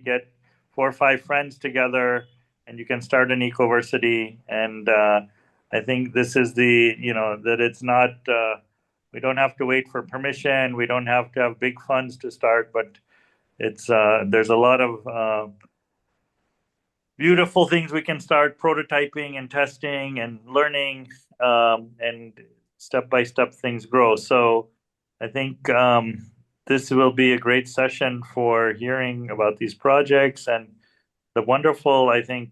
get 4 or 5 friends together, and you can start an Ecoversity. And I think this is that it's not, we don't have to wait for permission. We don't have to have big funds to start, but there's a lot of beautiful things we can start prototyping and testing and learning, and step by step things grow. So I think this will be a great session for hearing about these projects and the wonderful, I think,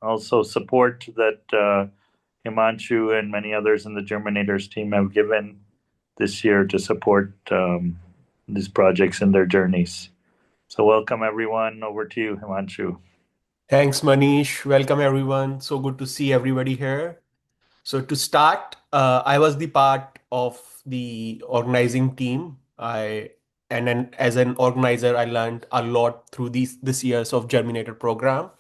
also support that Himanshu and many others in the Germinators team have given this year to support these projects in their journeys. So welcome everyone. Over to you, Himanshu. Thanks, Manish. Welcome, everyone. So good to see everybody here. So to start, I was the part of the organizing team. As an organizer, I learned a lot through this years of Germinator program,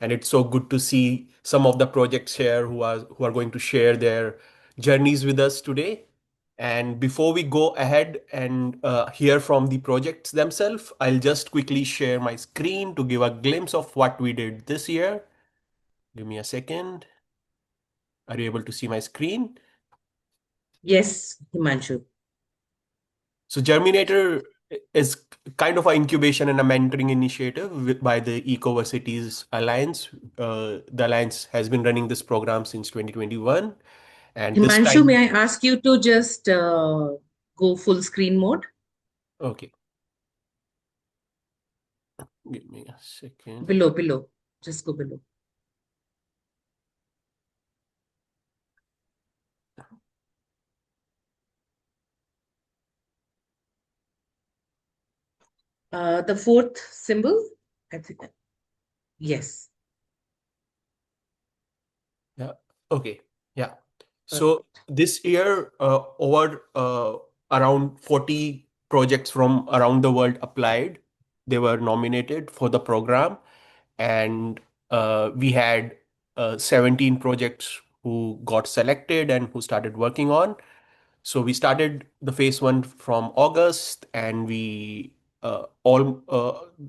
and it's so good to see some of the projects here who are going to share their journeys with us today. And before we go ahead and hear from the projects themselves, I'll just quickly share my screen to give a glimpse of what we did this year. Give me a second. Are you able to see my screen? Yes, Himanshu. So Germinator is kind of an incubation and a mentoring initiative by the Ecoversities Alliance. The Alliance has been running this program since 2021. And this Himanshu, may time, I ask you to just go full screen mode? okay, give me a second. Below. Just go below. The fourth symbol, I think. Yes. Yeah, okay, yeah. So this year, over around 40 projects from around the world applied. They were nominated for the program, and we had 17 projects who got selected and who started working on. So we started the phase one from August, and we all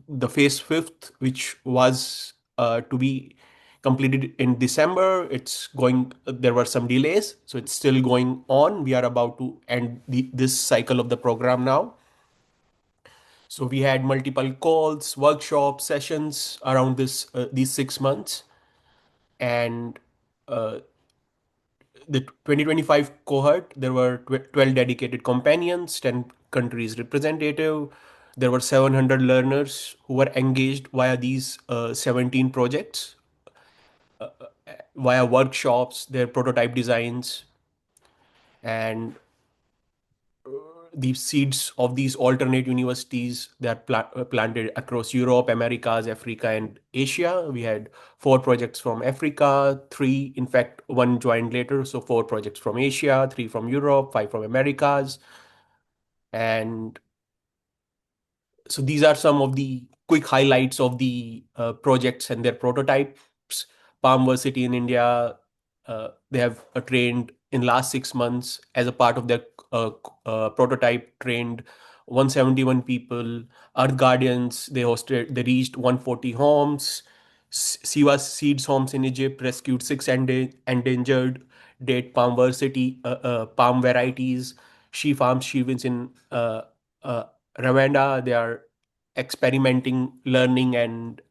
the phase fifth, which was to be completed in December. It's going. There were some delays, so it's still going on. We are about to end this cycle of the program now. So we had multiple calls, workshops, sessions around these 6 months, and uh, the 2025 cohort, there were 12 dedicated companions, 10 countries representative. There were 700 learners who were engaged via these 17 projects, via workshops, their prototype designs, and the seeds of these alternate universities that planted across Europe, Americas, Africa, and Asia. We had 4 projects from Africa, 3, in fact, 1 joined later. So 4 projects from Asia, 3 from Europe, 5 from Americas. And so these are some of the quick highlights of the projects and their prototypes. Palmversity in India, they have trained in last 6 months as a part of their prototype, trained 171 people. Earth Guardians, they reached 140 homes. Siva Seeds Homes in Egypt rescued 6 endangered date palm varieties. She farms she wins in uh, Rwanda. They are experimenting, learning, and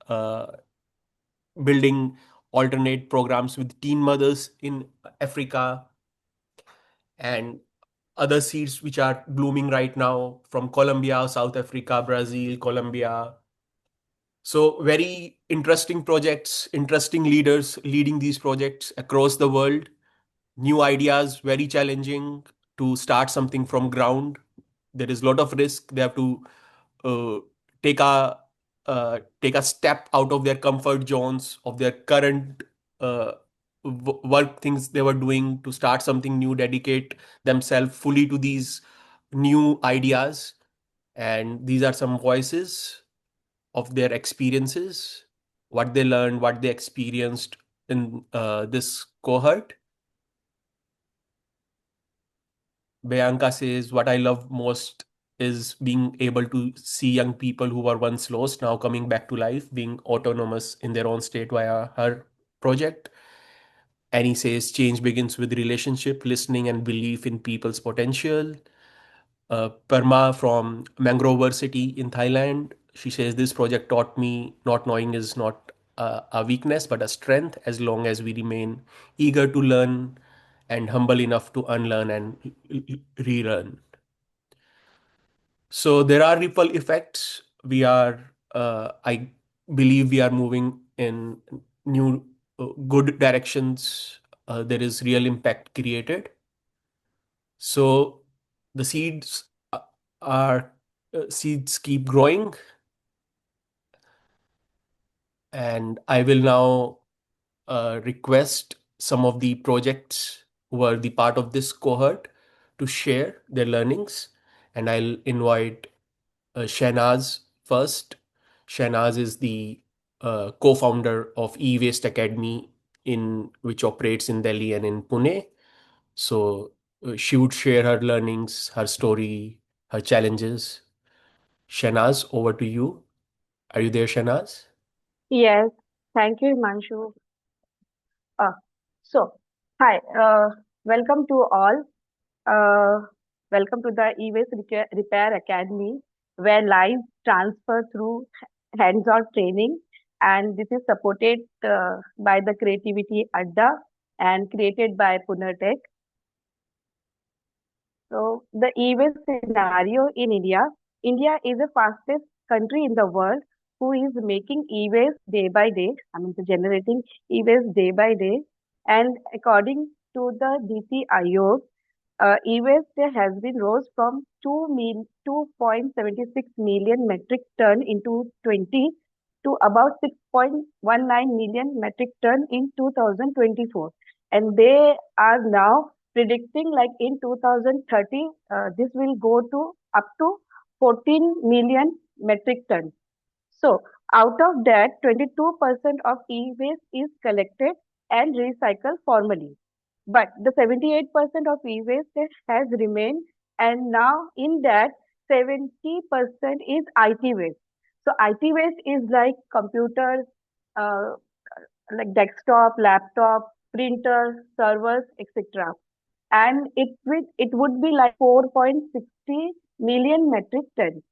building alternate programs with teen mothers in Africa, and other seeds which are blooming right now from Colombia, South Africa, Brazil, Colombia. So very interesting projects, interesting leaders leading these projects across the world. New ideas, very challenging to start something from ground. There is a lot of risk. They have to uh, take a take a step out of their comfort zones of their current uh, work things they were doing to start something new, dedicate themselves fully to these new ideas. And these are some voices of their experiences, what they learned, what they experienced in this cohort. Bianca says, what I love most is being able to see young people who were once lost now coming back to life, being autonomous in their own state via her project. And he says change begins with relationship, listening, and belief in people's potential. Perma from Mangroversity in Thailand, she says this project taught me not knowing is not a weakness but a strength, as long as we remain eager to learn and humble enough to unlearn and relearn. So there are ripple effects. I believe we are moving in new good directions. There is real impact created. So the are seeds keep growing, and I will now request some of the projects who are the part of this cohort to share their learnings, and I'll invite Shahnaz first. Shahnaz is the co-founder of E-Waste Academy, in which operates in Delhi and in Pune. So she would share her learnings, her story, her challenges. Shahnaz, over to you. Are you there, Shahnaz? Yes, thank you, Himanshu. Uh, so, hi, welcome to all. Uh, Welcome to the E-Waste Repair Academy, where lives transfer through hands-on training, and this is supported by the Creativity Adda and created by Punartech. So, the e-waste scenario in India. India is the fastest country in the world who is making e-waste day by day. I mean, generating e-waste day by day. And according to the DT Ayog, e-waste has been rose from 2.76 million metric ton in 2020 to about 6.19 million metric ton in 2024. And they are now predicting like in 2030, this will go to up to 14 million metric ton. So out of that, 22% of e-waste is collected and recycled formally. But the 78% of e-waste has remained, and now in that 70% is IT waste. So IT waste is like computers, uh, like desktop, laptop, printer, servers, etc. And it would be like 4.60 million metric ton.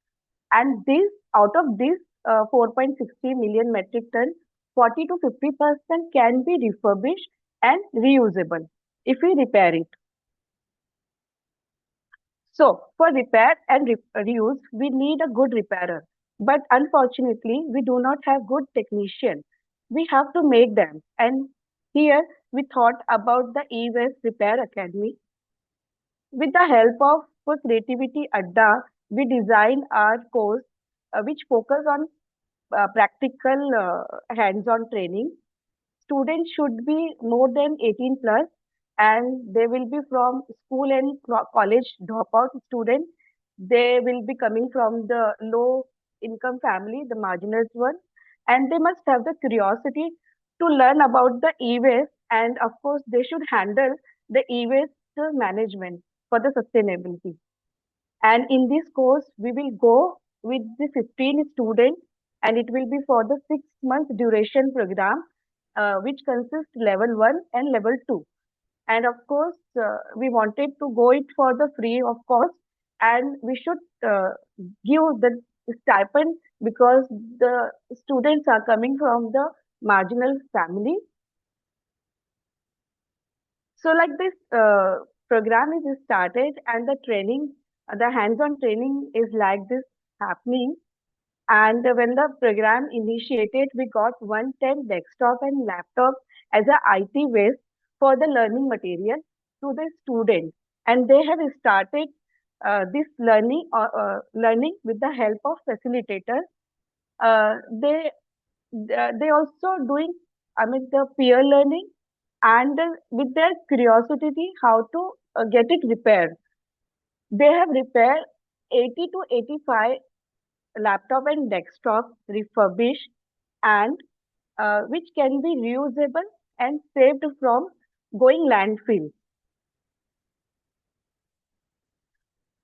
And this out of this 4.60 million metric ton, 40 to 50% can be refurbished and reusable if we repair it. So for repair and reuse, we need a good repairer. But unfortunately, we do not have good technicians. We have to make them. And here we thought about the e-waste repair academy. With the help of Creativity Adda, we designed our course which focus on practical hands-on training. Students should be more than 18 plus, and they will be from school and college dropout students. They will be coming from the low income family, the marginalized one, and they must have the curiosity to learn about the e-waste, and of course they should handle the e-waste management for the sustainability. And in this course, we will go with the 15 students, and it will be for the 6 month duration program, which consists level 1 and level 2. And of course, we wanted to go it for the free of cost, and we should give the stipend because the students are coming from the marginal family. So like this program is started, and the training, the hands-on training is like this happening. And when the program initiated, we got 110 desktop and laptop as a IT waste for the learning material to the students. And they have started this learning with the help of facilitators. Uh, they they also doing, I mean, the peer learning, and with their curiosity how to get it repaired. They have repaired 80 to 85 laptop and desktop refurbished, and which can be reusable and saved from going landfill.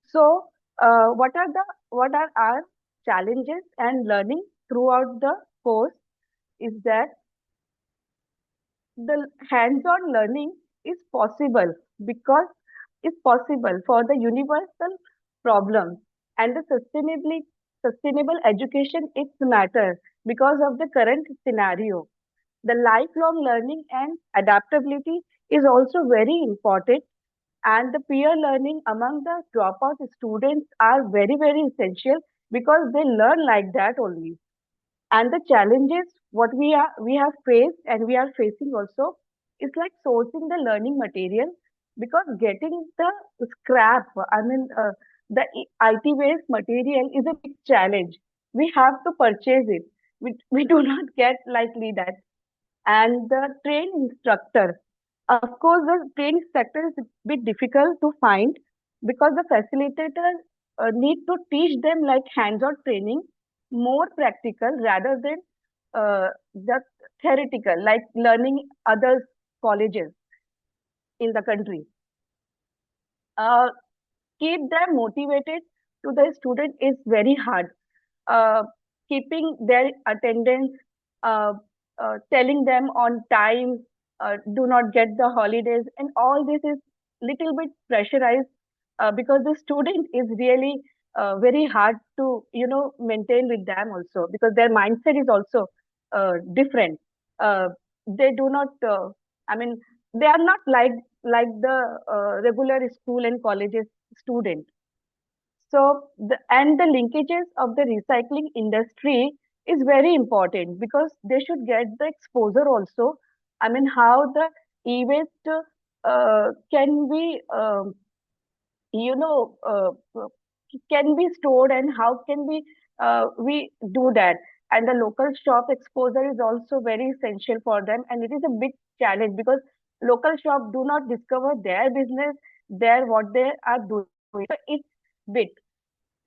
So What are our challenges and learning throughout the course is that the hands-on learning is possible because is possible for the universal problems, and the sustainable education is matter because of the current scenario. The lifelong learning and adaptability is also very important, and the peer learning among the dropout students are very, very essential because they learn like that only. And the challenges what we have faced and we are facing also is like sourcing the learning material, because getting the scrap, the IT waste material is a big challenge. We have to purchase it. We do not get likely that. And the train instructor, of course the train instructor is a bit difficult to find because the facilitator need to teach them like hands-on training, more practical rather than the theoretical, like learning other colleges in the country. uh, Keep them motivated to the student is very hard. uh, Keeping their attendance, uh, telling them on time, do not get the holidays, and all this is little bit pressurized, because the student is really very hard to maintain with them also, because their mindset is also different. uh, they do not I mean they are not like the regular school and colleges student. So, and the linkages of the recycling industry is very important because they should get the exposure also. How the e-waste can be, you know, uh, uh, can be stored, and how can we do that. And the local shop exposure is also very essential for them, and it is a big challenge because local shop do not discover their business, their what they are doing. So it's bit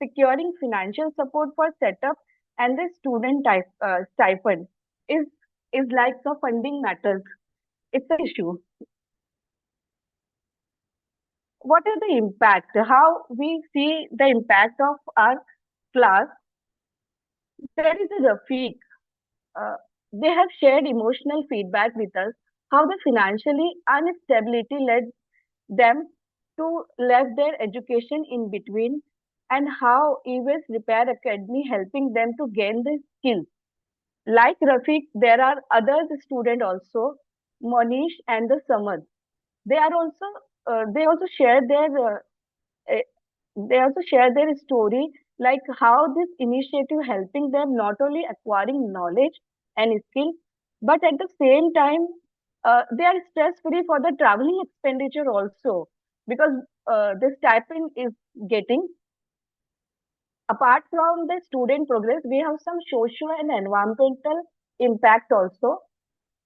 securing financial support for setup and the student stipend is like the funding matters. It's an issue. What is the impact? How we see the impact of our class? There is a Rafiq. Uh, they have shared emotional feedback with us. How the financially instability led them to left their education in between, and how EVS Repair Academy helping them to gain the skills. Like Rafiq, there are other students also, Monish and the Samad. They are also they also share their eh, they also share their story, like how this initiative helping them not only acquiring knowledge and skill, but at the same time they are stress free for the traveling expenditure also, because the stipend is getting. Apart from the student progress, we have some social and environmental impact also.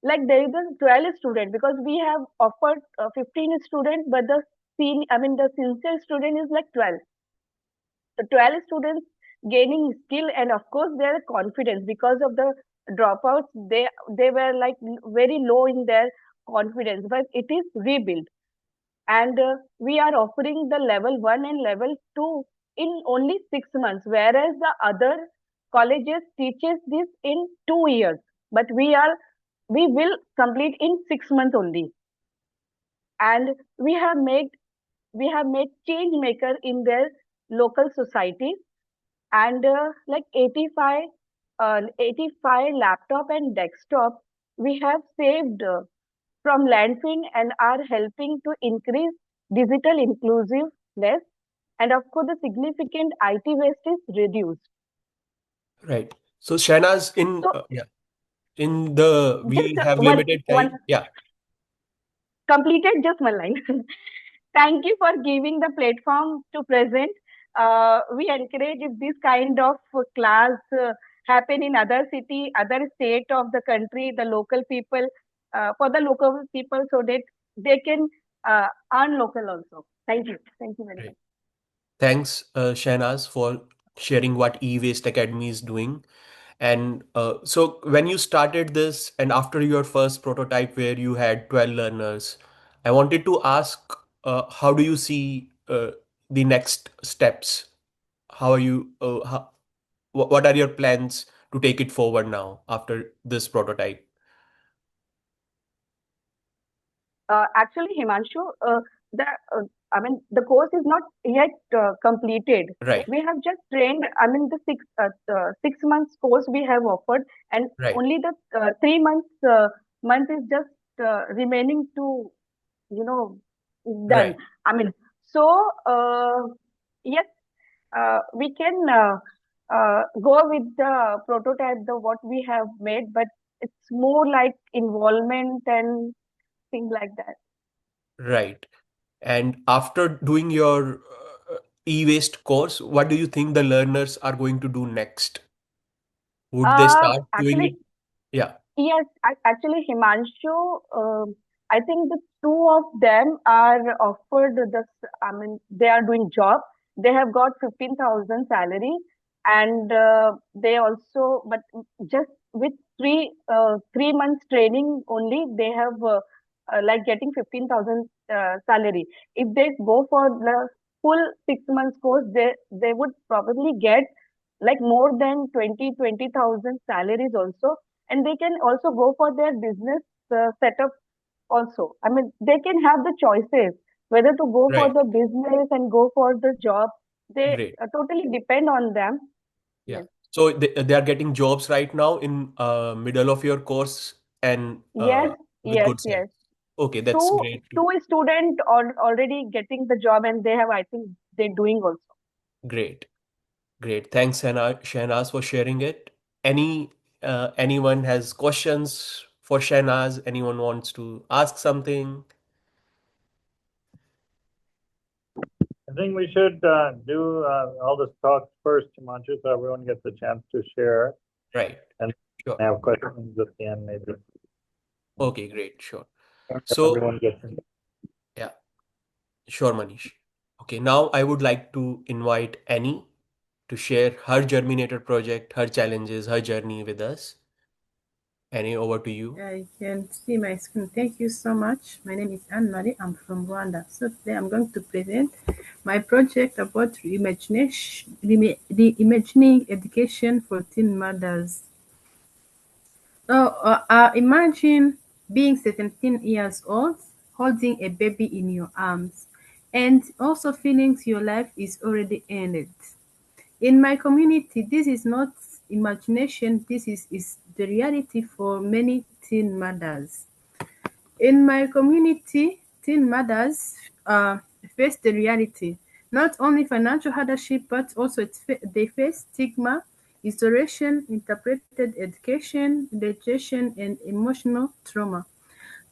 Like there is a 12 student, because we have offered 15 students, but the sincere student is like 12. The 12 students gaining skill, and of course their confidence, because of the dropouts, they were like very low in their confidence, but it is rebuilt. And we are offering the level 1 and level 2 in only 6 months, whereas the other colleges teaches this in 2 years, but we will complete in 6 months only. And we have made change maker in their local societies, and like 85 laptop and desktop we have saved from landfill, and are helping to increase digital inclusiveness, and of course the significant IT waste is reduced. Right. So Shahnaz, So in the just we have limited one time. Yeah. completed, just one line. Thank you for giving the platform to present. We encourage if this kind of class happen in other city, other state of the country, the local people, for the local people, so that they can earn local also. Thank you. Thank you very much. Right. Thanks, Shahnaz, for sharing what E-Waste Academy is doing. And so when you started this and after your first prototype where you had 12 learners, I wanted to ask, how do you see the next steps? how are you? What are your plans to take it forward now after this prototype? Actually, Himanshu, the I mean the course is not yet completed. Right, We have just trained. I mean the 6 months course we have offered, and right, only the 3 months month is just remaining to you know done. right, I mean so yes, we can go with the prototype, the what we have made, but it's more like involvement and things like that. right. And after doing your e-waste course, what do you think the learners are going to do next? Would they start doing it? Actually, Yeah, yes, actually, Himanshu, I think the two of them are offered this. I mean, they are doing job. They have got 15,000 salary, and they also, but just with 3 months training only, they have like getting 15,000 salary. If they go for the full 6 months course, they would probably get like more than 20,000 salaries also, and they can also go for their business setup also. I mean, they can have the choices whether to go for right. the business and go for the job. They Great. totally depend on them. Yeah. Yes, So they are getting jobs right now in middle of your course and yes, with yes, good salary. yes. Okay, that's Two great too. two student are already getting the job, and they have, I think, they're doing also. Great. Great. Thanks, Shahnaz, for sharing it. Anyone has questions for Shahnaz? Anyone wants to ask something? I think we should do all this talk first, Himanshu, so everyone gets a chance to share Right. and Sure. have questions at the end, maybe. Okay, great. Sure. So, Everyone gets. yeah, sure, Manish. Okay, now I would like to invite Annie to share her Germinator project, her challenges, her journey with us. Annie, over to you. I can see my screen. Thank you so much. My name is Anne Marie. I'm from Rwanda. So today I'm going to present my project about reimagining education for teen mothers. Imagine being 17 years old, holding a baby in your arms, and also feeling your life is already ended. In my community, this is not imagination, this is the reality for many teen mothers. In my community, teen mothers face the reality, not only financial hardship, but also they face stigma, isolation, interpreted education, rejection, and emotional trauma.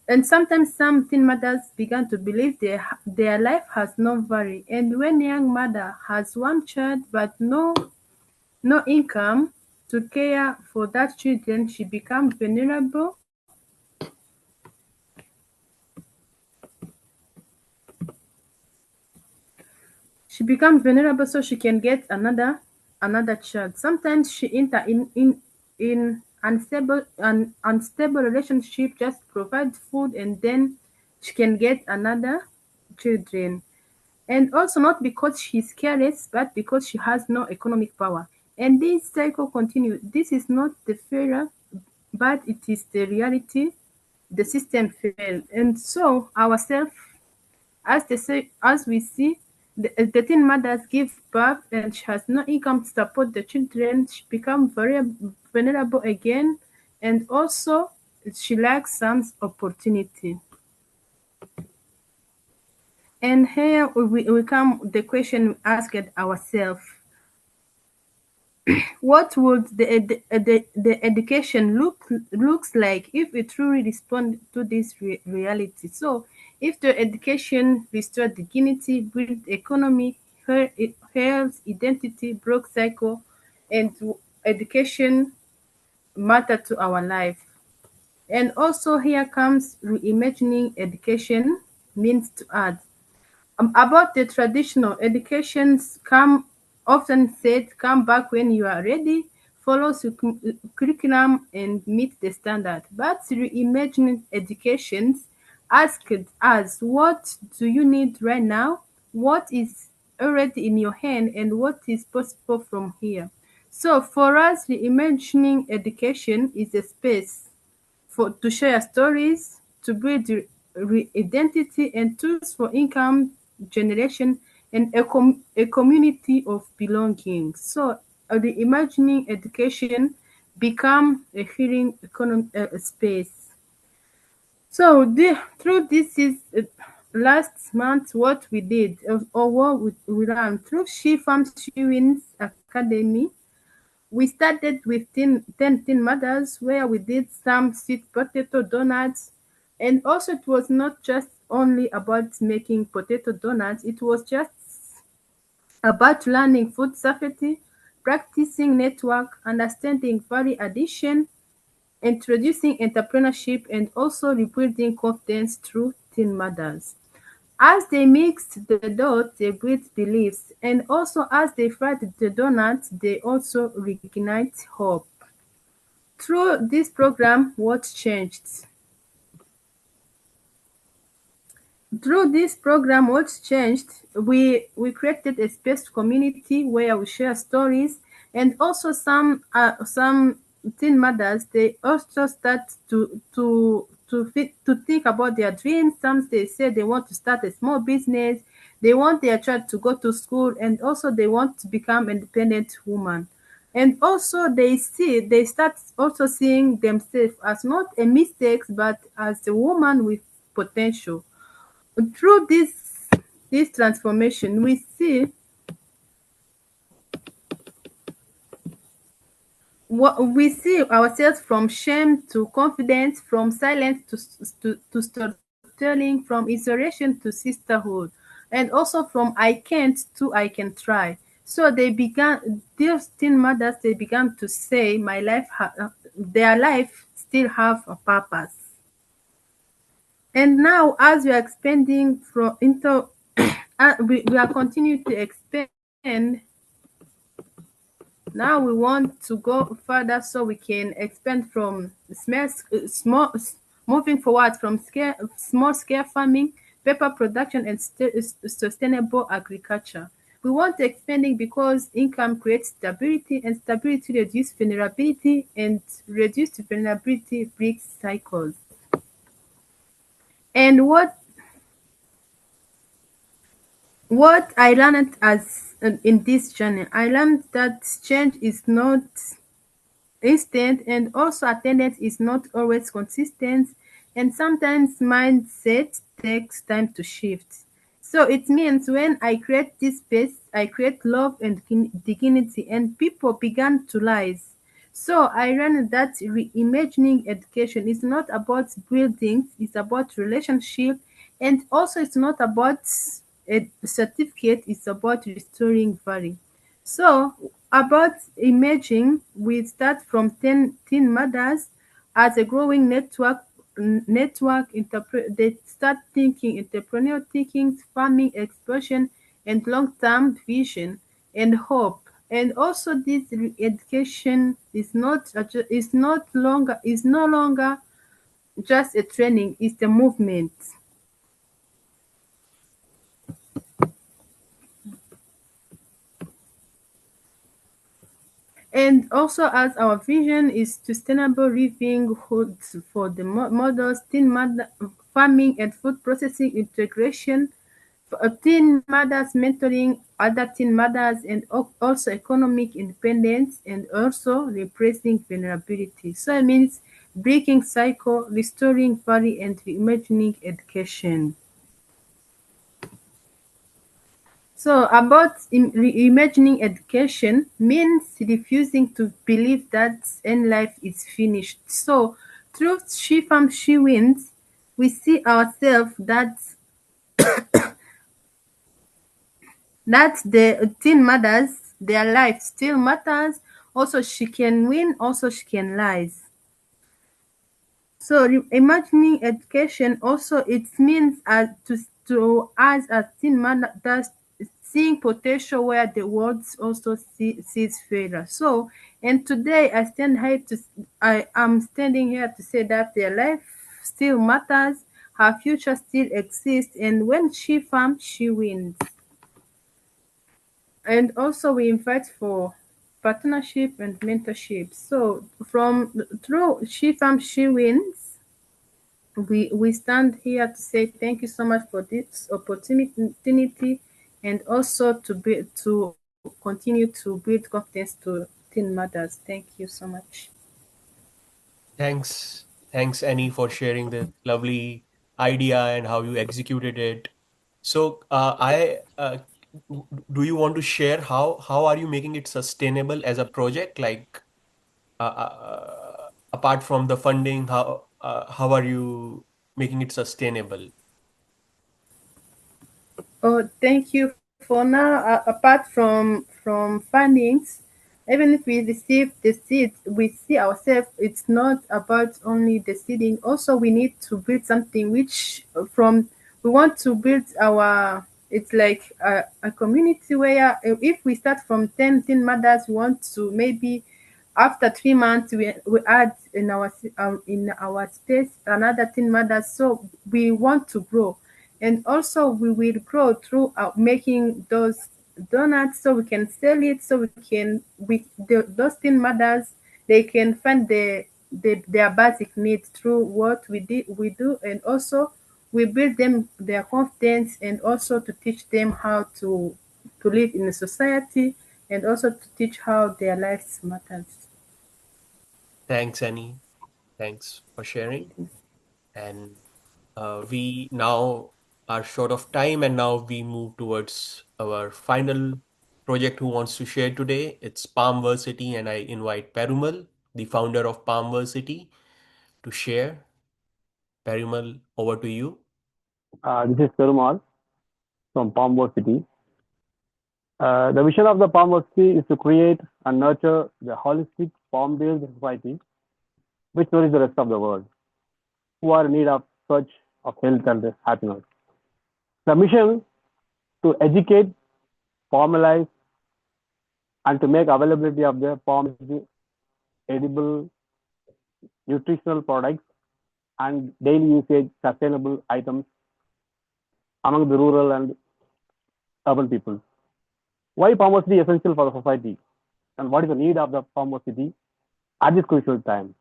And sometimes some teen mothers began to believe their life has no value. And when a young mother has one child but no income to care for that children, she becomes vulnerable. She becomes vulnerable so she can get another child. Sometimes she enter in unstable relationship, just provide food and then she can get another children. And also not because she's careless, but because she has no economic power. And this cycle continues. This is not the failure, but it is the reality. The system failed. And so ourselves, as we see, the teen mothers give birth and she has no income to support the children. She becomes very vulnerable again, and also she lacks some opportunity. And here we come the question we asked ourselves: what would the education looks like if we truly respond to this reality? So, if the education restored dignity, build economy, health, identity, broke cycle, and education matter to our life. And also here comes reimagining education means to add. About the traditional educations come often said come back when you are ready, follow curriculum and meet the standard. But reimagining educations asked us what do you need right now? What is already in your hand and what is possible from here. So for us, reimagining education is a space to share stories, to build identity and tools for income generation and a community of belonging. So reimagining education become a healing space. So through this is last month what we did or what we learned through She Farms She Wins Academy. We started with 10 teen mothers where we did some sweet potato donuts. And also it was not just only about making potato donuts, it was just about learning food safety, practicing network, understanding value addition, introducing entrepreneurship, and also rebuilding confidence through teen mothers. As they mixed the dough, they built beliefs, and also as they fried the donuts, they also reignite hope. Through this program, what changed? Through this program, what's changed? We created a space community where we share stories, and also some teen mothers they also start to think about their dreams. Some they say they want to start a small business, they want their child to go to school, and also they want to become independent woman. And also they start also seeing themselves as not a mistake, but as a woman with potential. Through this transformation, we see ourselves from shame to confidence, from silence to storytelling, from isolation to sisterhood, and also from I can't to I can try. So these teen mothers, they began to say, their life still have a purpose. And now, as we are expanding from into, we are continuing to expand. Now we want to go further so we can expand from moving forward from small scale farming, paper production, and sustainable agriculture. We want expanding because income creates stability, and stability reduces vulnerability, and reduced vulnerability breaks cycles. And what I learned as in this journey, I learned that change is not instant, and also attendance is not always consistent, and sometimes mindset takes time to shift. So it means when I create this space, I create love and dignity, and people began to rise. So I learned that reimagining education is not about buildings, it's about relationship, and also it's not about a certificate, it's about restoring value. So about imaging, we start from 10 teen mothers as a growing they start thinking entrepreneurial thinking, farming explosion, and long-term vision and hope. And also this education is no longer just a training, it's a movement. And also, as our vision is sustainable livelihoods for the models, farming and food processing integration, teen mothers mentoring other teen mothers, and also economic independence, and also replacing vulnerability. So it means breaking cycle, restoring value, and reimagining education. So about reimagining education means refusing to believe that end life is finished. So through She Farms She Wins, we see ourselves that the teen mothers, their life still matters. Also she can win, also she can rise. So imagining education also it means to us as teen mothers seeing potential where the world also sees failure. So and today I am standing here to say that their life still matters, her future still exists, and when she farms, she wins. And also we invite for partnership and mentorship. So through She Farm She Wins, we stand here to say thank you so much for this opportunity, and also to continue to build confidence to teen mothers. Thank you so much. Thanks, Annie, for sharing the lovely idea and how you executed it. So, do you want to share how are you making it sustainable as a project? Like, apart from the funding, how are you making it sustainable? Oh, thank you. For now, apart from fundings, even if we receive the seeds, we see ourselves. It's not about only the seeding. Also, we need to build something which from we want to build our. It's like a community where if we start from 10 mothers, we want to maybe after 3 months we add in our space another 10 mothers. So we want to grow, and also we will grow through making those donuts so we can sell it, so those teen mothers, they can find their basic needs through what we do, and also we build them their confidence, and also to teach them how to live in a society, and also to teach how their lives matters. Thanks, Annie. Thanks for sharing. And we now are short of time, and now we move towards our final project who wants to share today. It's Palmversity, and I invite Perumal, the founder of Palmversity, to share. Perumal, over to you. This is Perumal from Ecoversity. The vision of the Ecoversity is to create and nurture the holistic palm-based society which nourishes the rest of the world who are in need of such of health and happiness. The mission to educate, formalize, and to make availability of the palm edible nutritional products and daily usage sustainable items among the rural and urban people. Why Ecoversity is essential for the society, and what is the need of the Ecoversity at this crucial time?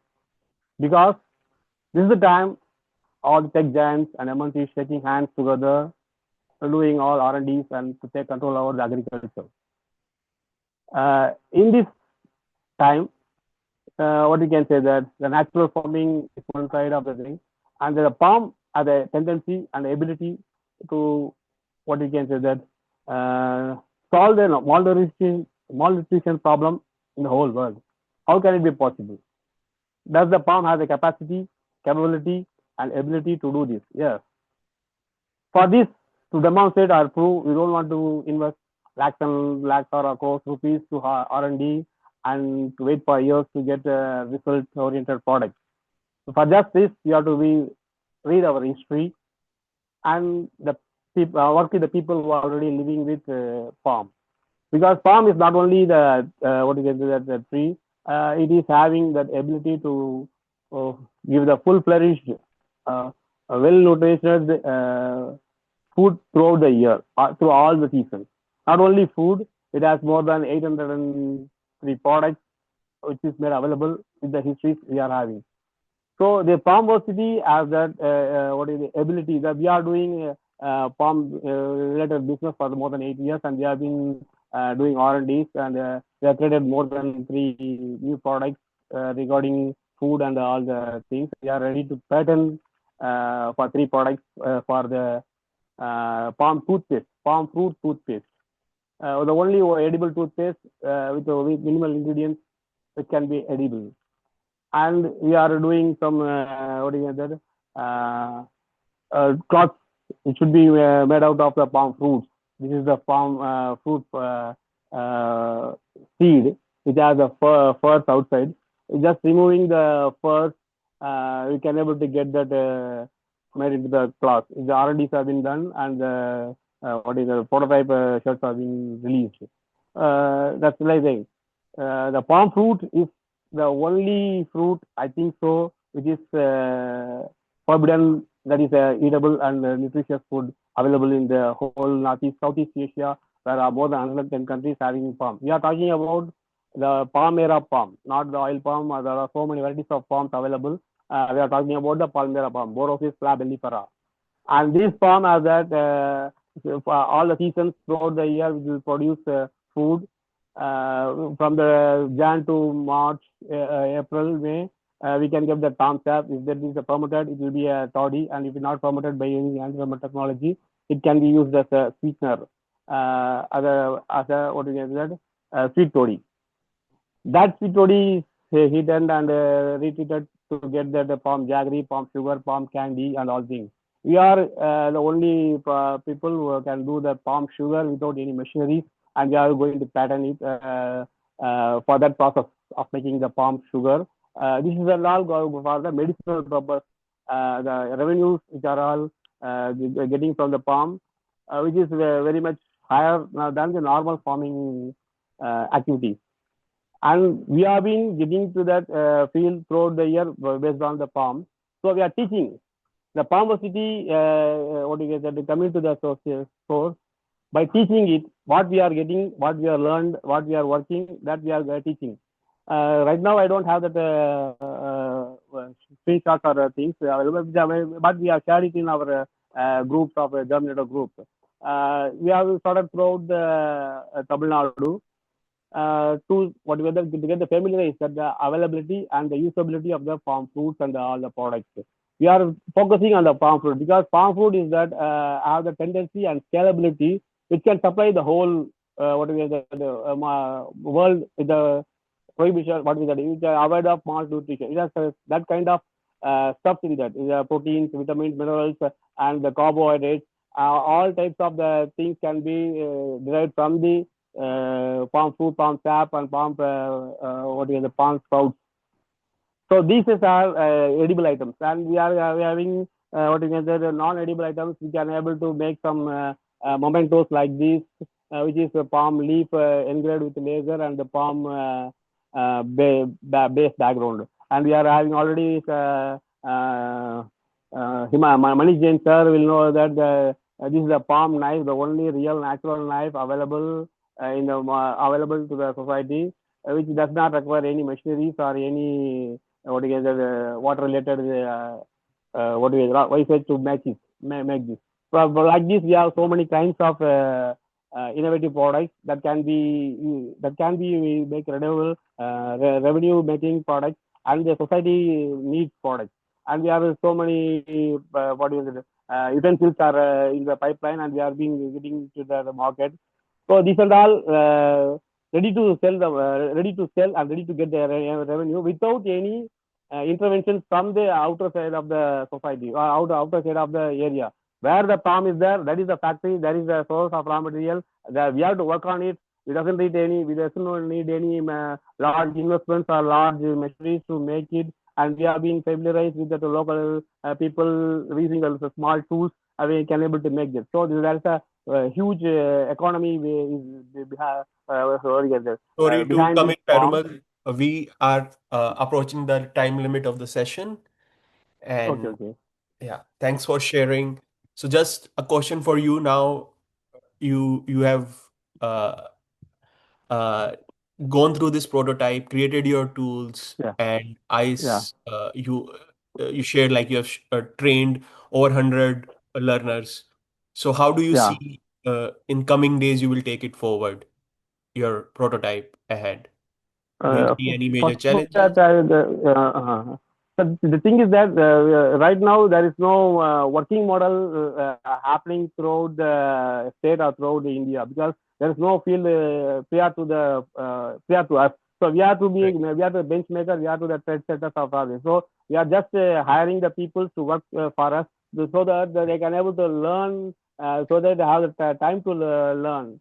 Because this is the time all the tech giants and MNCs shaking hands together, doing all R&Ds and to take control over the agriculture. In this time, what we can say that the natural farming is one side of the thing, and the palm has a tendency and ability to what we can say that solve the malnutrition problem in the whole world. How can it be possible? Does the palm have the capacity, capability, and ability to do this? Yes. For this, to demonstrate or prove, we don't want to invest lakhs and lakhs or crores rupees to R&D and to wait for years to get a result-oriented product. So for just this, you have to read our history and the work with the people who are already living with palm. Because palm is not only the the tree, it is having that ability to give the full-flourished, well-nutritious food throughout the year, through all the seasons. Not only food, it has more than 803 products which is made available with the histories we are having. So the Ecoversity has that the ability that we are doing palm related business for more than 8 years, and we have been doing R&Ds, and we have created more than 3 new products regarding food and all the things. We are ready to patent for 3 products for the palm toothpaste, palm fruit toothpaste. The only edible toothpaste with minimal ingredients which can be edible. And we are doing some cloths. It should be made out of the palm fruits. This is the palm fruit seed, which has the furs outside. Just removing the furs, we can able to get that made into the cloth. The R&Ds have been done, and the prototype shirts have been released. That's like saying the palm fruit is the only fruit, I think so, which is forbidden, that is eatable and nutritious food available in the whole Southeast Asia There are more than 110 countries having palm. We are talking about the Palmyra palm, not the oil palm. There are so many varieties of palms available. We are talking about the Palmyra palm, Borophysis flabellifera. And this palm has that for all the seasons throughout the year, which will produce food from the Jan to March, April, May. We can get the palm sap. If that is fermented, it will be a toddy, and if it's not fermented by any anti-ferment technology, it can be used as a sweetener, as a what do you say that sweet toddy. That sweet toddy is heated and retreated to get the palm jaggery, palm sugar, palm candy, and all things. We are the only people who can do the palm sugar without any machinery, and we are going to patent it for that process of making the palm sugar. This is all for the medicinal purpose. The revenues which are all getting from the palm, which is very much higher than the normal farming activities. And we have been getting to that field throughout the year based on the palm. So we are teaching the Palmversity, what you say, coming to the source by teaching it, what we are getting, what we are learned, what we are working, that we are teaching. Right now, I don't have that screenshots or things available, but we have shared it in our groups of Germinator group. We have started throughout the Tamil Nadu to get the familiarized that the availability and the usability of the palm fruits and all the products. We are focusing on the palm fruit because palm fruit is that have the tendency and scalability which can supply the whole world with the prohibition, what is that? It's avoid of malnutrition. It has that kind of stuff in that. Proteins, vitamins, minerals, and the carbohydrates. All types of the things can be derived from the palm fruit, palm sap, and palm the palm sprouts. So these are edible items, and we are having the non-edible items. We can able to make some mementos like this, which is a palm leaf engraved with laser and the palm base background. And we are having already Manish Jain sir will know that this is a palm knife, the only real natural knife available available to the society, which does not require any machineries or any water related wastage to make this. So like this, we have so many kinds of innovative products that can be make renewable revenue making products, and the society needs products. And we have so many utensils are in the pipeline, and we are getting to the market. So these are all ready to sell and ready to get the revenue without any interventions from the outer side of the society or outer side of the area. Where the palm is there, that is the factory, that is the source of raw material. We have to work on it. We doesn't need any large investments or large machineries to make it. And we have been familiarized with the local people using the small tools. We can able to make this. So there is a huge economy Sorry to come in, Perumal. We are approaching the time limit of the session. And okay. Yeah, thanks for sharing. So just a question for you now. You have gone through this prototype, created your tools, and you shared like you have trained over 100 learners. So how do you see in coming days you will take it forward, your prototype ahead? Do you see any major challenges? The thing is that right now there is no working model happening throughout the state or throughout India, because there is no field prior to us. So we have to be we are the bench maker, we are to the trend setters of all this. So we are just hiring the people to work for us so that they can able to learn, so that they have the time to learn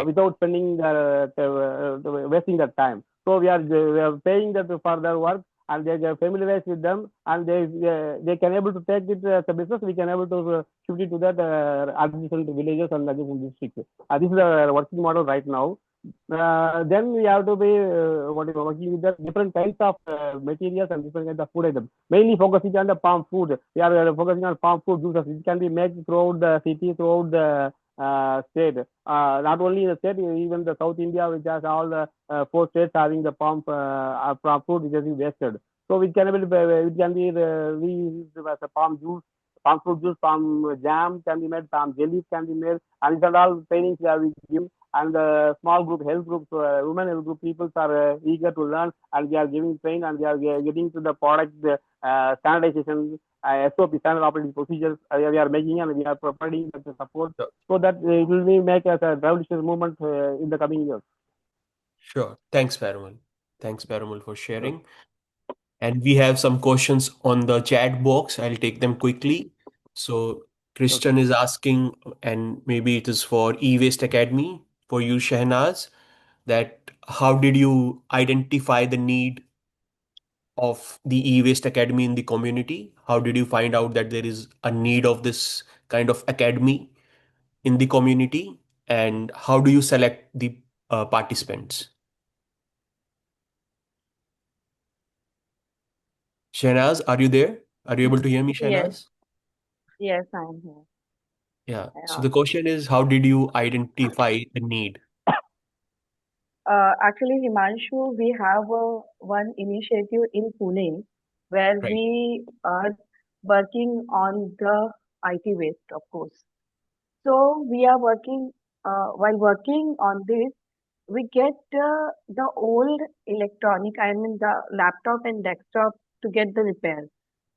without spending wasting their time. So we are paying them for their work, and they are familiarized with them, and they can able to take it as a business. We can able to shift it to that adjacent villages and adjacent districts. This is the working model right now. Then we have to be working with the different kinds of materials and different kinds of food items. Mainly focusing on the palm food. We are focusing on palm food juices. It can be made throughout the city, throughout the state. Not only the state, even the South India, which has all the 4 states having the palm fruit which has been wasted. So it can be reused as a palm juice, palm fruit juice, palm jam can be made, palm jellies can be made, and these are all trainings we are given. And the small group, health groups, women health group people are eager to learn, and we are giving train, and we are getting to the product standardization, SOP, standard operating procedures. We are making, and we are providing the support so that it will be make as a revolutionary movement in the coming years. Sure. Thanks, Parimal. Thanks, Parimal, for sharing. And we have some questions on the chat box. I'll take them quickly. So Christian is asking, and maybe it is for E-Waste Academy, for you, Shehnaz, that how did you identify the need of the E-Waste Academy in the community? How did you find out that there is a need of this kind of academy in the community? And how do you select the participants? Shehnaz, are you there? Are you able to hear me, Yes, Shehnaz? yes, I am here. Yeah. So Yeah. the question is, how did you identify the need? Actually, Himanshu, we have one initiative in Pune where Right. we are working on the IT waste, of course. So we are working, while working on this, we get the old electronic, I mean the laptop and desktop to get the repair.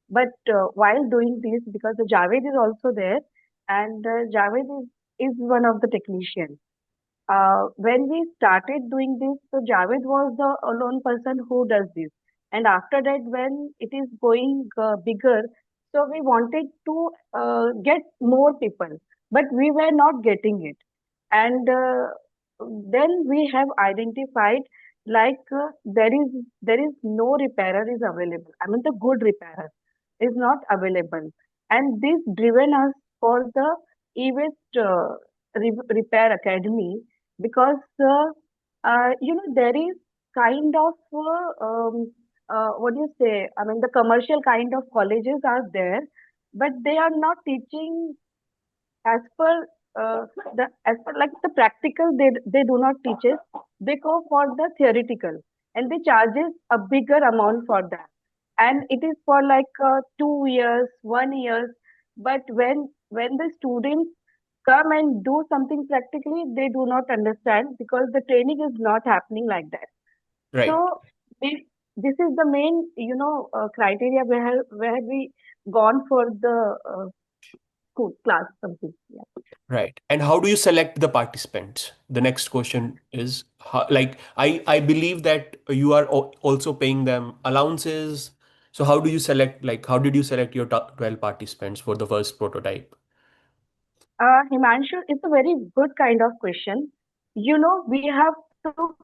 But while doing this, because the Javed is also there, and Javed is one of the technicians. When we started doing this, so Javed was the alone person who does this. And after that, when it is going bigger, so we wanted to get more people, but we were not getting it. And then we have identified like there is no repairer is available. I mean the good repairer is not available, and this driven us for the e-waste repair academy because there is kind of what do you say? I mean, the commercial kind of colleges are there, but they are not teaching as per as per like the practical. They do not teach it. They go for the theoretical, and they charges a bigger amount for that, and it is for like 2 years, 1 year. But when the students come and do something practically, they do not understand because the training is not happening like that. Right. So this is the main, criteria where we gone for the school class something. Yeah. Right. And how do you select the participants? The next question is, how, like, I believe that you are also paying them allowances. So how do you select, like, how did you select your top 12 participants for the first prototype? Himanshu, it's a very good kind of question. We have took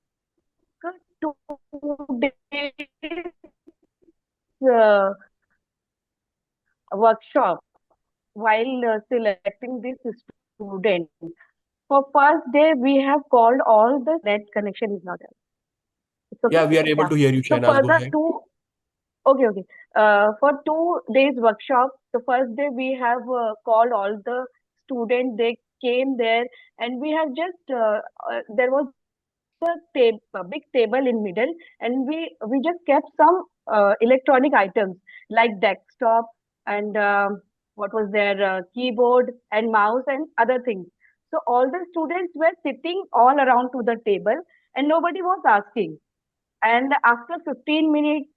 2 days uh, workshop while selecting this student. For first day, we have called all the net connection is not there. It's okay. Yeah, we are able Yeah. to hear you, So Shahnaz. for Go the ahead. two, okay, okay. For 2 days workshop, the first day we have called all the students. They came there, and we have just there was a big table in middle, and we just kept some electronic items like desktop and what was their keyboard and mouse and other things. So all the students were sitting all around to the table, and nobody was asking. And after 15 minutes,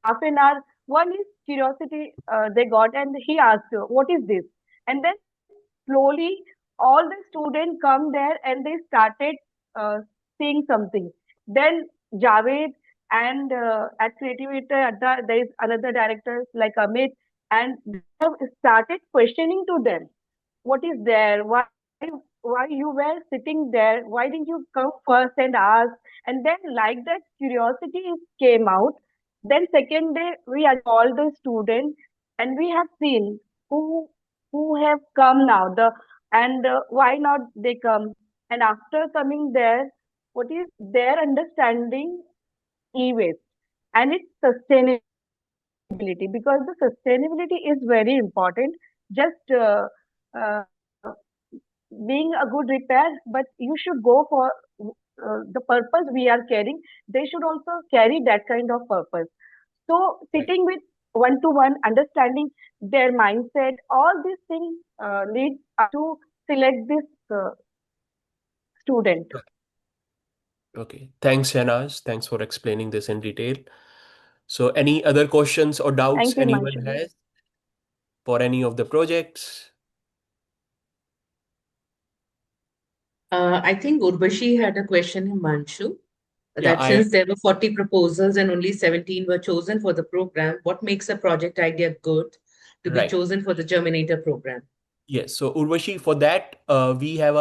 half an hour, one is curiosity they got, and he asked, "What is this?" And then slowly, all the students come there and they started uh, seeing something. Then Javed and at Creativity, there is another director like Amit, and they have started questioning to them, what is there, why you were sitting there, why didn't you come first and ask? And then like that curiosity came out. Then second day we had called the students, and we have seen who have come now, the and why not they come. And after coming there, what is their understanding e-waste and its sustainability, because the sustainability is very important. Just uh, being a good repair, but you should go for the purpose we are carrying. They should also carry that kind of purpose. So Right. sitting with one to one, understanding their mindset, all these things lead up to select this student. Okay. Thanks, Shanaz. Thanks for explaining this in detail. So, any other questions or doubts Thank you, anyone Manshu. has for any of the projects? I think Urvashi had a question, Himanshu, Yeah, that since there were 40 proposals and only 17 were chosen for the program, what makes a project idea good to be right. chosen for the Germinator program? Yes. So, Urvashi, for that, we have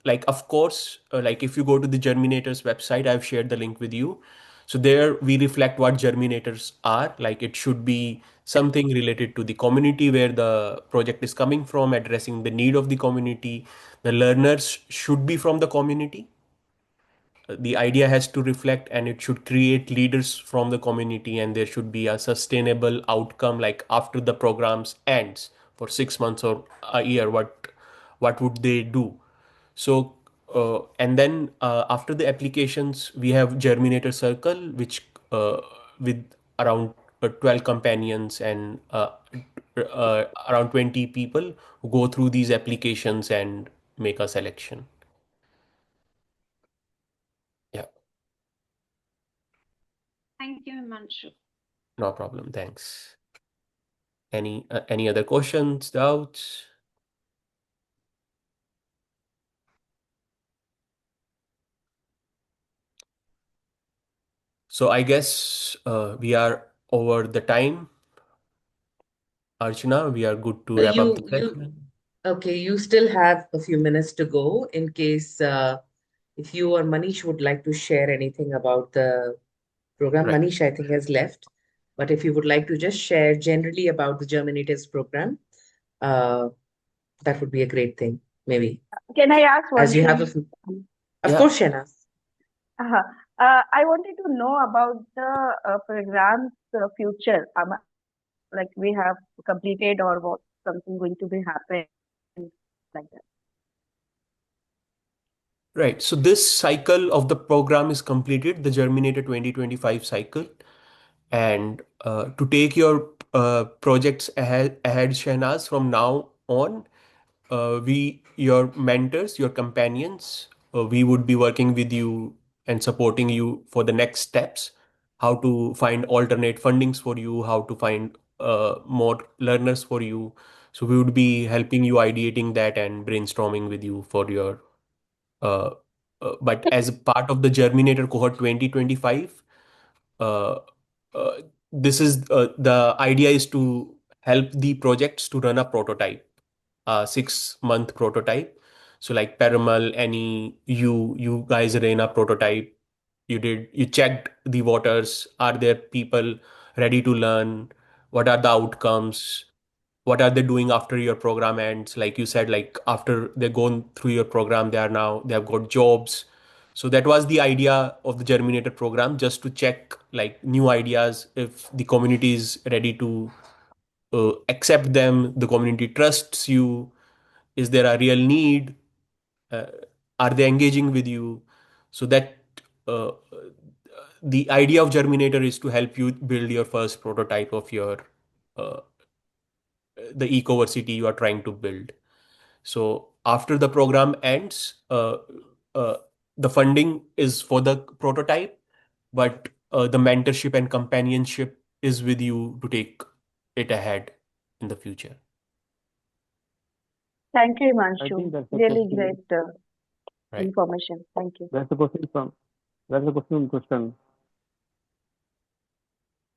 like, of course, like if you go to the Germinator's website, I've shared the link with you. So, there we reflect what Germinators are. Like, it should be something related to the community where the project is coming from, addressing the need of the community. The learners should be from the community. The idea has to reflect and it should create leaders from the community, and there should be a sustainable outcome, like after the programs ends for 6 months or a year, what would they do. So and then after the applications we have Germinator Circle, which with around 12 companions and around 20 people who go through these applications and make a selection. Yeah. Thank you, Himanshu. No problem. Thanks. Any other questions, doubts? So I guess we are over the time. Archana, we are good to wrap up the session. Okay, you still have a few minutes to go in case if you or Manish would like to share anything about the program. Right. Manish, I think, has left. But if you would like to just share generally about the Germinators program, uh, that would be a great thing, maybe. Can I ask As one you have thing? of Yeah. course, Shana. Uh-huh. I wanted to know about the program's future. Like we have completed or what something going to be happen like that. Right. So this cycle of the program is completed, the Germinator 2025 cycle. And to take your projects ahead, Shahnaz, from now on, your mentors, your companions, we would be working with you and supporting you for the next steps, how to find alternate fundings for you, how to find more learners for you. So we would be helping you ideating that and brainstorming with you for your uh, but as a part of the Germinator cohort 2025, uh, uh, this is the idea is to help the projects to run a prototype, a 6 month prototype. So like Parimal, any you guys ran a prototype. You checked the waters. Are there people ready to learn? What are the outcomes? What are they doing after your program ends? Like you said, like after they're gone through your program, they have got jobs. So that was the idea of the Germinator program, just to check like new ideas, if the community is ready to accept them, the community trusts you, is there a real need, uh, are they engaging with you. So that uh, the idea of Germinator is to help you build your first prototype of your uh, the Ecoversity you are trying to build. So after the program ends, uh, the funding is for the prototype, but the mentorship and companionship is with you to take it ahead in the future. Thank you, I think Himanshu. that's a Really question. great Right. information. Thank you. That's a question from Kristen.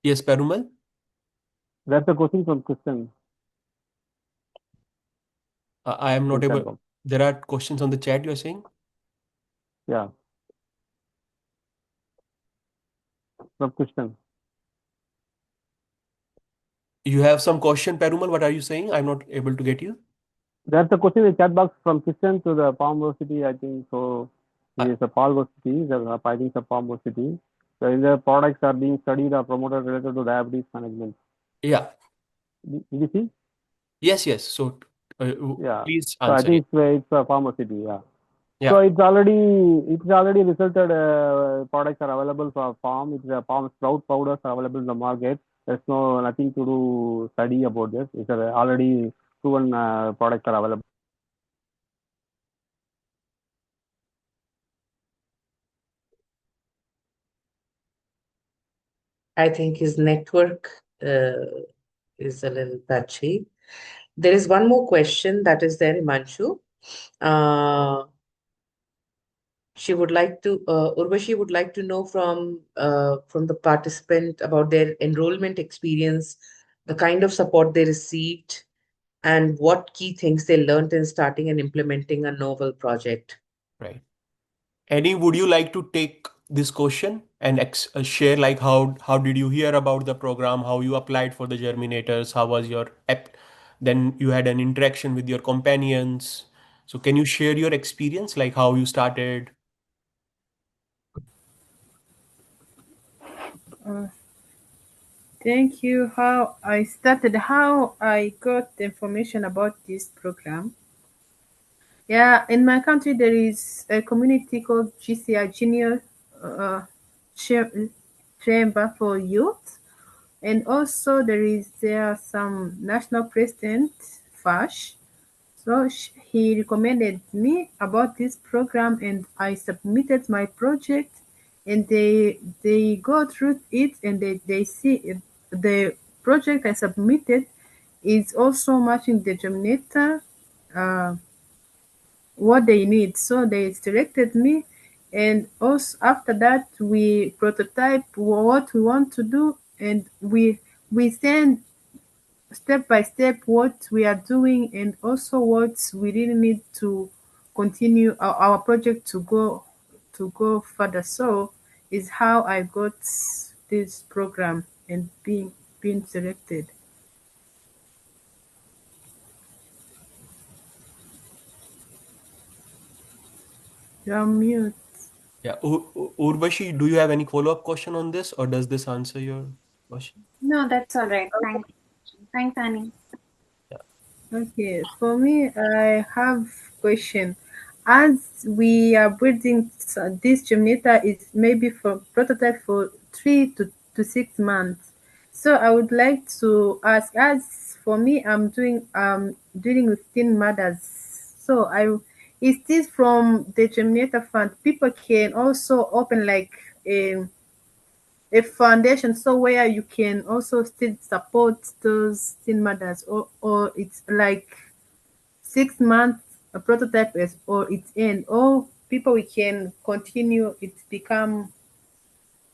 Yes, Perumal? That's a question from Kristen. I am not In chat able. box. There are questions on the chat, you're saying? Yeah, from Kristen. You have some question, Perumal. What are you saying? I'm not able to get you. There's a question in the chat box from Kristen to the Palm University, I think. So Uh, it is a Palm University, I think it's a Palm University. So in the products are being studied or promoted related to diabetes management. yeah. Did you see? Yes, yes. So Yeah. Please So I answer it. think it's a pharmaceutical. Yeah. So Yeah. it's already resulted. Products are available for farm. It's a farm sprout powders are available in the market. There's nothing to do study about this. It's already proven products are available. I think his network is a little patchy. There is one more question that is there, Himanshu. Uh, Urvashi would like to know from the participant about their enrollment experience, the kind of support they received, and what key things they learned in starting and implementing a novel project. Right. Annie, would you like to take this question and share like how did you hear about the program, how you applied for the germinators, how was your app, then you had an interaction with your companions. So can you share your experience, like how you started? Uh, Thank you. How I got the information about this program. Yeah, in my country, there is a community called GCI Junior uh, Cha- Chamber for Youth, and also there are some national president, Fash. So he recommended me about this program, and I submitted my project, and they go through it, and they see the project I submitted is also matching the Germinator uh, what they need. So they selected me, and also after that we prototype what we want to do, and we send step by step what we are doing, and also what we really need to continue our project to go further. So is how I got this program and being selected. You're on mute. Yeah. Urvashi, do you have any follow-up question on this, or does this answer your question? No, that's all right. Thanks. Thanks, Annie. Yeah. Okay, for me, I have question. As we are building this Germinator is maybe for prototype for 3 to 6 months. So I would like to ask, as for me, I'm dealing with teen mothers. So is this from the Germinator Fund? People can also open like a foundation, so where you can also still support those teen mothers, or it's like 6 months a prototype is or its end, or people we can continue it become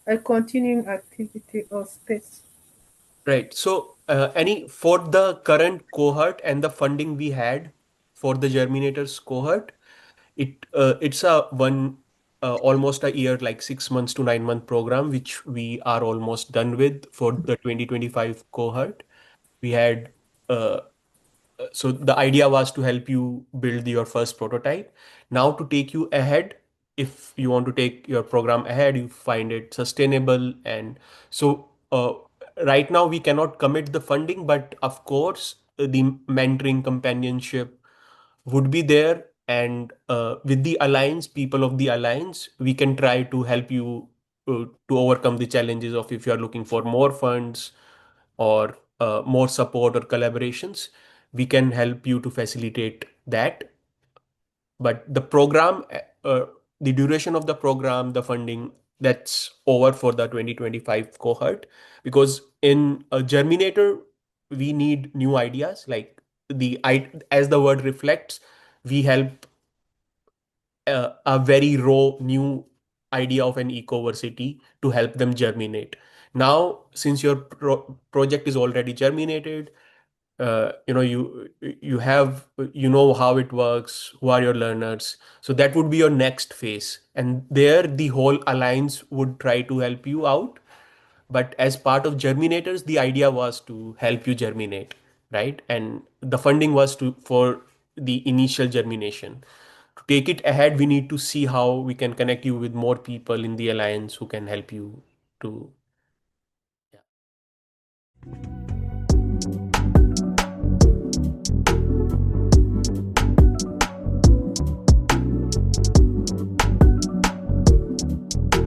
a continuing activity or space. Right. So, any for the current cohort and the funding we had for the Germinators cohort, it's a one almost a year, like 6 months to 9 month program, which we are almost done with for the 2025 cohort. We had so the idea was to help you build your first prototype. Now to take you ahead, if you want to take your program ahead, you find it sustainable. And so right now we cannot commit the funding, but of course the mentoring companionship would be there. And with the alliance, people of the alliance, we can try to help you to overcome the challenges of if you are looking for more funds or more support or collaborations, we can help you to facilitate that. But the program, the duration of the program, the funding, that's over for the 2025 cohort, because in a Germinator, we need new ideas. Like as the word reflects, we help a very raw new idea of an ecoversity to help them germinate. Now, since your project is already germinated, you have how it works, who are your learners. So that would be your next phase, and there the whole alliance would try to help you out. But as part of germinators, the idea was to help you germinate, right? And the funding was to for the initial germination. To take it ahead, we need to see how we can connect you with more people in the alliance who can help you to